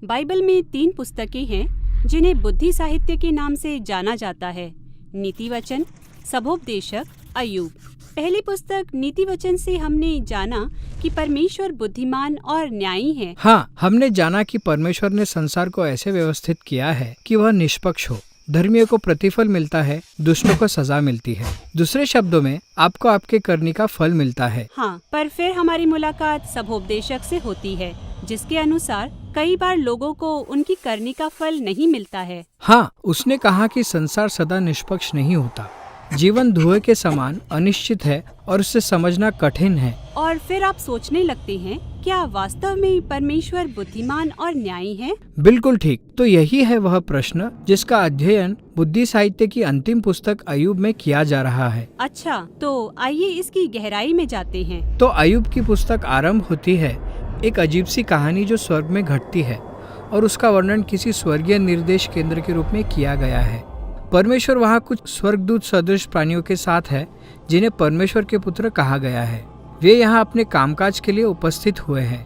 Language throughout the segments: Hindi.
बाइबल में 3 पुस्तकें हैं जिन्हें बुद्धि साहित्य के नाम से जाना जाता है। नीति वचन, सभोपदेशक, अय्यूब। पहली पुस्तक नीति वचन से हमने जाना कि परमेश्वर बुद्धिमान और न्यायी है। हाँ, हमने जाना कि परमेश्वर ने संसार को ऐसे व्यवस्थित किया है कि वह निष्पक्ष हो। धर्मियों को प्रतिफल मिलता है, दुष्टों को सजा मिलती है। दूसरे शब्दों में आपको आपके करने का फल मिलता है। हाँ, पर फिर हमारी मुलाकात सभोपदेशक से होती है, जिसके अनुसार कई बार लोगों को उनकी करने का फल नहीं मिलता है। हाँ, उसने कहा कि संसार सदा निष्पक्ष नहीं होता। जीवन धुएं के समान अनिश्चित है और उसे समझना कठिन है। और फिर आप सोचने लगते हैं, क्या वास्तव में परमेश्वर बुद्धिमान और न्यायी है? बिल्कुल ठीक। तो यही है वह प्रश्न जिसका अध्ययन बुद्धि साहित्य की अंतिम पुस्तक अय्यूब में किया जा रहा है। अच्छा, तो आइए इसकी गहराई में जाते हैं। तो अय्यूब की पुस्तक आरंभ होती है एक अजीब सी कहानी जो स्वर्ग में घटती है और उसका वर्णन किसी स्वर्गीय निर्देश केंद्र के रूप में किया गया है। परमेश्वर वहाँ कुछ स्वर्गदूत सदृश प्राणियों के साथ है जिन्हें परमेश्वर के पुत्र कहा गया है। वे यहाँ अपने कामकाज के लिए उपस्थित हुए हैं।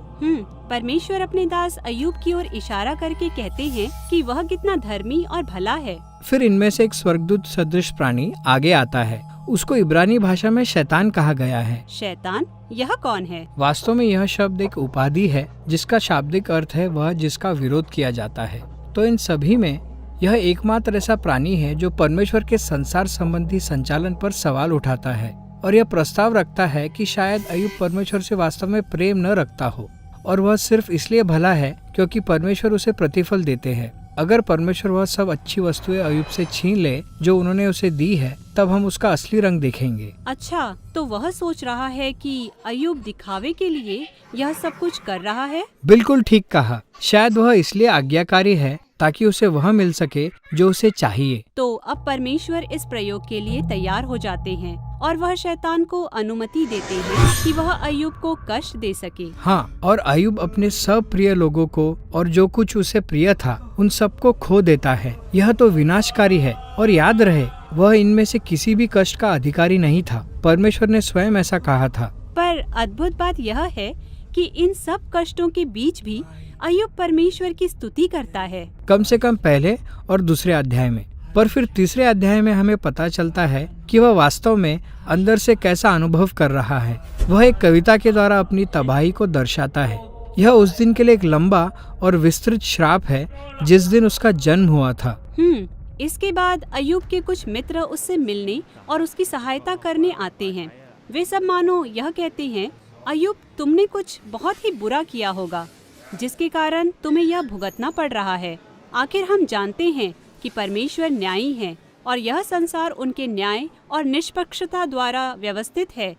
परमेश्वर अपने दास अय्यूब की ओर इशारा करके कहते हैं कि वह कितना धर्मी और भला है। फिर इनमें से एक स्वर्गदूत सदृश प्राणी आगे आता है। उसको इब्रानी भाषा में शैतान कहा गया है। शैतान? यह कौन है? वास्तव में यह शब्द एक उपाधि है जिसका शाब्दिक अर्थ है वह जिसका विरोध किया जाता है। तो इन सभी में यह एकमात्र ऐसा प्राणी है जो परमेश्वर के संसार संबंधी संचालन पर सवाल उठाता है और यह प्रस्ताव रखता है कि शायद अय्यूब परमेश्वर से वास्तव में प्रेम न रखता हो और वह सिर्फ इसलिए भला है क्योंकि परमेश्वर उसे प्रतिफल देते हैं। अगर परमेश्वर वह सब अच्छी वस्तुएं अय्यूब से छीन ले जो उन्होंने उसे दी है, तब हम उसका असली रंग देखेंगे। अच्छा, तो वह सोच रहा है कि अय्यूब दिखावे के लिए यह सब कुछ कर रहा है? बिल्कुल ठीक कहा। शायद वह इसलिए आज्ञाकारी है ताकि उसे वह मिल सके जो उसे चाहिए। तो अब परमेश्वर इस प्रयोग के लिए तैयार हो जाते हैं और वह शैतान को अनुमति देते हैं कि वह अय्यूब को कष्ट दे सके। हाँ, और अय्यूब अपने सब प्रिय लोगों को और जो कुछ उसे प्रिय था उन सबको खो देता है। यह तो विनाशकारी है। और याद रहे, वह इनमें से किसी भी कष्ट का अधिकारी नहीं था। परमेश्वर ने स्वयं ऐसा कहा था। पर अद्भुत बात यह है कि इन सब कष्टों के बीच भी अय्यूब परमेश्वर की स्तुति करता है। कम से कम पहले और दूसरे अध्याय में। पर फिर तीसरे अध्याय में हमें पता चलता है कि वह वास्तव में अंदर से कैसा अनुभव कर रहा है। वह एक कविता के द्वारा अपनी तबाही को दर्शाता है। यह उस दिन के लिए एक लंबा और विस्तृत श्राप है जिस दिन उसका जन्म हुआ था। इसके बाद अय्यूब के कुछ मित्र उससे मिलने और उसकी सहायता करने आते हैं। वे सब मानो यह कहते हैं, अय्यूब, तुमने कुछ बहुत ही बुरा किया होगा जिसके कारण तुम्हें यह भुगतना पड़ रहा है। आखिर हम जानते हैं कि परमेश्वर न्यायी है और यह संसार उनके न्याय और निष्पक्षता द्वारा व्यवस्थित है,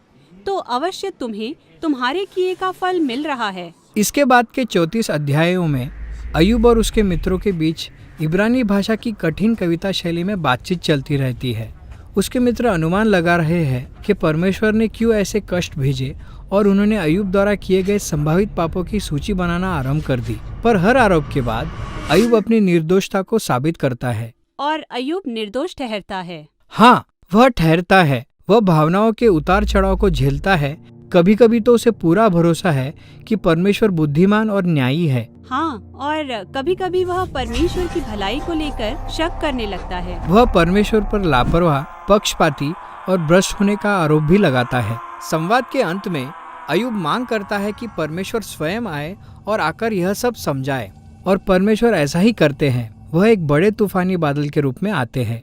तो अवश्य तुम्हें तुम्हारे किए का फल मिल रहा है। इसके बाद के 34 अध्यायों में अय्यूब और उसके मित्रों के बीच इब्रानी भाषा की कठिन कविता शैली में बातचीत चलती रहती है। उसके मित्र अनुमान लगा रहे हैं कि परमेश्वर ने क्यों ऐसे कष्ट भेजे और उन्होंने अय्यूब द्वारा किए गए संभावित पापों की सूची बनाना आरंभ कर दी। पर हर आरोप के बाद अय्यूब अपनी निर्दोषता को साबित करता है और अय्यूब निर्दोष ठहरता है। हाँ, वह ठहरता है। वह भावनाओं के उतार चढ़ाव को झेलता है। कभी कभी तो उसे पूरा भरोसा है कि परमेश्वर बुद्धिमान और न्यायी है। हाँ, और कभी कभी वह परमेश्वर की भलाई को लेकर शक करने लगता है। वह परमेश्वर पर लापरवाह, पक्षपाती और भ्रष्ट होने का आरोप भी लगाता है। संवाद के अंत में अय्यूब मांग करता है कि परमेश्वर स्वयं आए और आकर यह सब समझाए, और परमेश्वर ऐसा ही करते हैं। वह एक बड़े तूफानी बादल के रूप में आते हैं।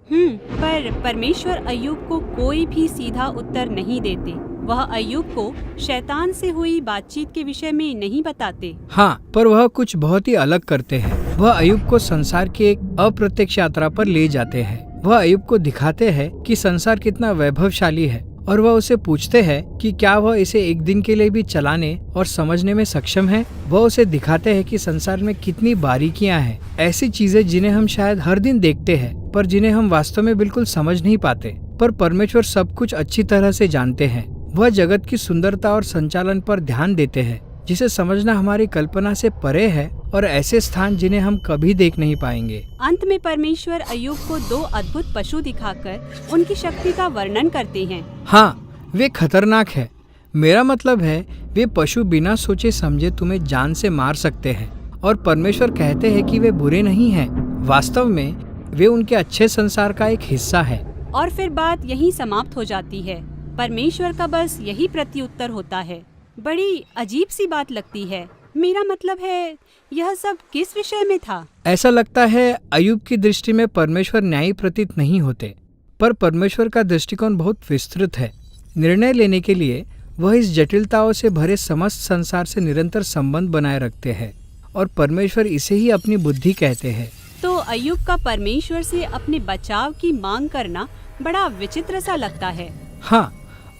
पर परमेश्वर अय्यूब को कोई भी सीधा उत्तर नहीं देते। वह अय्यूब को शैतान से हुई बातचीत के विषय में नहीं बताते। हाँ, पर वह कुछ बहुत ही अलग करते हैं। वह अय्यूब को संसार की एक अप्रत्यक्ष यात्रा पर ले जाते हैं। वह अय्यूब को दिखाते हैं कि संसार कितना वैभवशाली है और वह उसे पूछते हैं कि क्या वह इसे एक दिन के लिए भी चलाने और समझने में सक्षम है। वह उसे दिखाते हैं कि संसार में कितनी बारीकियां हैं, ऐसी चीजें जिन्हें हम शायद हर दिन देखते हैं पर जिन्हें हम वास्तव में बिल्कुल समझ नहीं पाते। पर परमेश्वर सब कुछ अच्छी तरह से जानते हैं। वह जगत की सुंदरता और संचालन पर ध्यान देते हैं जिसे समझना हमारी कल्पना से परे है, और ऐसे स्थान जिन्हें हम कभी देख नहीं पाएंगे। अंत में परमेश्वर अय्यूब को 2 अद्भुत पशु दिखाकर उनकी शक्ति का वर्णन करते हैं। हाँ, वे खतरनाक है। मेरा मतलब है वे पशु बिना सोचे समझे तुम्हें जान से मार सकते हैं और परमेश्वर कहते हैं कि वे बुरे नहीं हैं। वास्तव में वे उनके अच्छे संसार का एक हिस्सा है। और फिर बात यहीं समाप्त हो जाती है। परमेश्वर का बस यही प्रत्युत्तर होता है। बड़ी अजीब सी बात लगती है। मेरा मतलब है, यह सब किस विषय में था? ऐसा लगता है अय्यूब की दृष्टि में परमेश्वर न्यायी प्रतीत नहीं होते, पर परमेश्वर का दृष्टिकोण बहुत विस्तृत है। निर्णय लेने के लिए वह इस जटिलताओं से भरे समस्त संसार से निरंतर संबंध बनाए रखते हैं, और परमेश्वर इसे ही अपनी बुद्धि कहते हैं। तो अय्यूब का परमेश्वर से अपने बचाव की मांग करना बड़ा विचित्र सा लगता है। हाँ,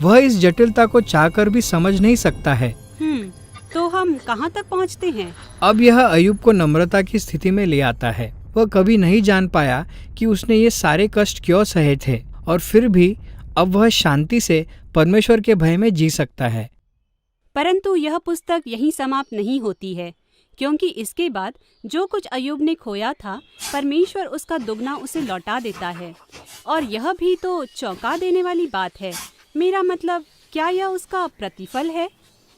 वह इस जटिलता को चाहकर भी समझ नहीं सकता है। तो हम कहाँ तक पहुँचते हैं? अब यह अय्यूब को नम्रता की स्थिति में ले आता है। वह कभी नहीं जान पाया कि उसने ये सारे कष्ट क्यों सहे थे, और फिर भी अब वह शांति से परमेश्वर के भय में जी सकता है। परंतु यह पुस्तक यहीं समाप्त नहीं होती है, क्योंकि इसके बाद जो कुछ अय्यूब ने खोया था, परमेश्वर उसका दुगना उसे लौटा देता है। और यह भी तो चौंका देने वाली बात है। मेरा मतलब, क्या यह उसका प्रतिफल है?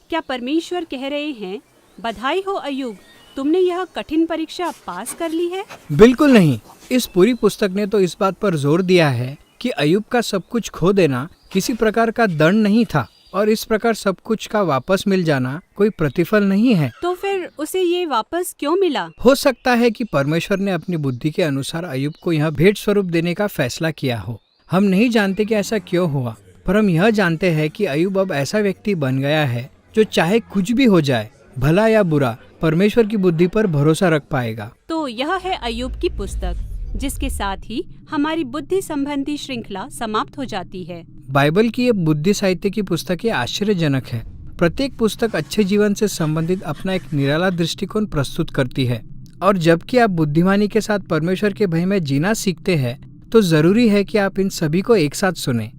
क्या परमेश्वर कह रहे हैं, बधाई हो अय्यूब, तुमने यह कठिन परीक्षा पास कर ली है? बिल्कुल नहीं। इस पूरी पुस्तक ने तो इस बात पर जोर दिया है कि अय्यूब का सब कुछ खो देना किसी प्रकार का दंड नहीं था, और इस प्रकार सब कुछ का वापस मिल जाना कोई प्रतिफल नहीं है। तो फिर उसे ये वापस क्यों मिला? हो सकता है कि परमेश्वर ने अपनी बुद्धि के अनुसार अय्यूब को यह भेंट स्वरूप देने का फैसला किया हो। हम नहीं जानते कि ऐसा क्यों हुआ, पर हम यह जानते हैं कि अय्यूब अब ऐसा व्यक्ति बन गया है जो चाहे कुछ भी हो जाए, भला या बुरा, परमेश्वर की बुद्धि पर भरोसा रख पाएगा। तो यह है अय्यूब की पुस्तक, जिसके साथ ही हमारी बुद्धि संबंधी श्रृंखला समाप्त हो जाती है। बाइबल की ये बुद्धि साहित्य की पुस्तकें आश्चर्यजनक है। प्रत्येक पुस्तक अच्छे जीवन से संबंधित अपना एक निराला दृष्टिकोण प्रस्तुत करती है, और जबकि आप बुद्धिमानी के साथ परमेश्वर के भय में जीना सीखते हैं, तो जरूरी है कि आप इन सभी को एक साथ सुनें।